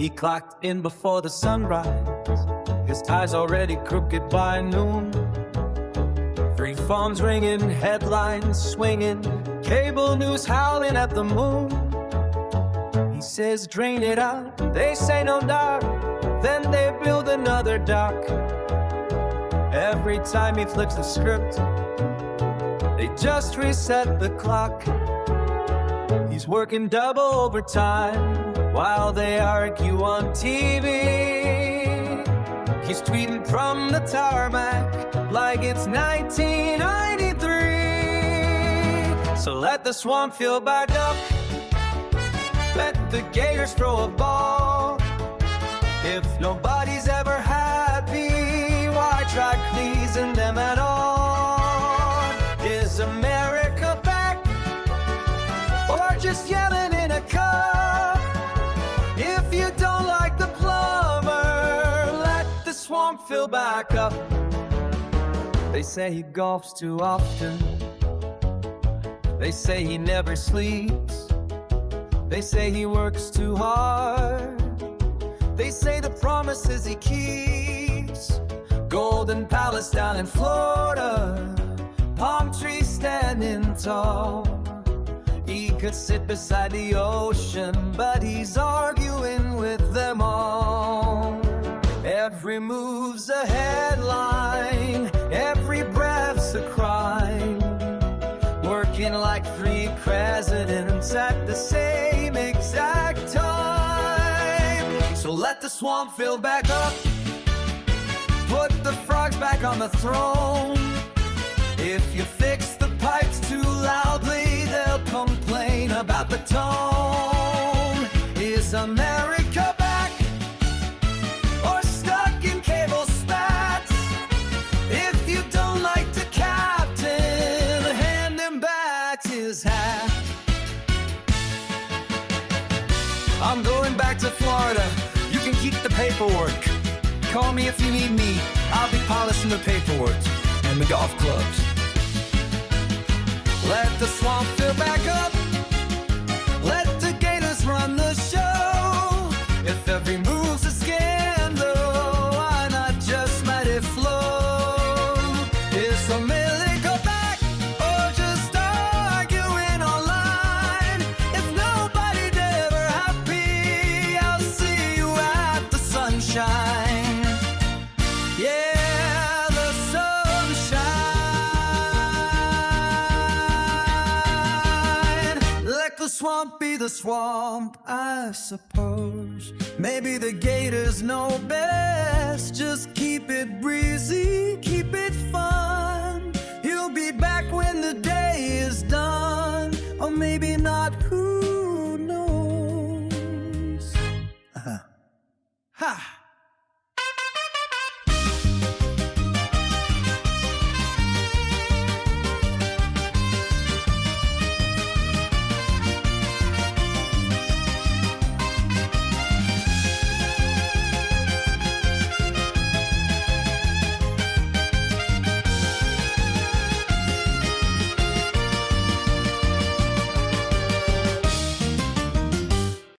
He clocked in before the sunrise, his tie's already crooked by noon. 3 phones ringing, headlines swinging, cable news howling at the moon. He says drain it out, they say no doubt, then they build another dock. Every time he flips the script, they just reset the clock. He's working double overtime while they argue on TV. He's tweeting from the tarmac like it's 1993. So let the swamp fill back up, let the Gators throw a ball. If nobody's ever happy, why try pleasing them at all? Is America back, or just yelling in a cup? If you don't like the plumber, let the swamp fill back up. They say he golfs too often, they say he never sleeps, they say he works too hard, they say the promises he keeps. Golden Palace down in Florida, palm trees standing tall. He could sit beside the ocean, but he's arguing with them all. Every move's a headline, every breath's a crime. Working like 3 presidents at the same exact time. So let the swamp fill back up, put the frogs back on the throne. If you fix the pipes too loudly, they'll complain about the tone. Is America back, or stuck in cable spats? If you don't like the captain, hand him back his hat. I'm going back to Florida, you can keep the paperwork. Call me if you need me, I'll be polishing the paperwork and the golf clubs. Let the swamp fill back up, let the Gators run the show. If every move's a scandal, why not just let it flow? Is America back, or just arguing online? If nobody's ever happy, I'll see you at the sunshine. Yeah, the sunshine. Let the swamp be the swamp, I suppose. Maybe the Gators know best. Just keep it breezy, keep it fun.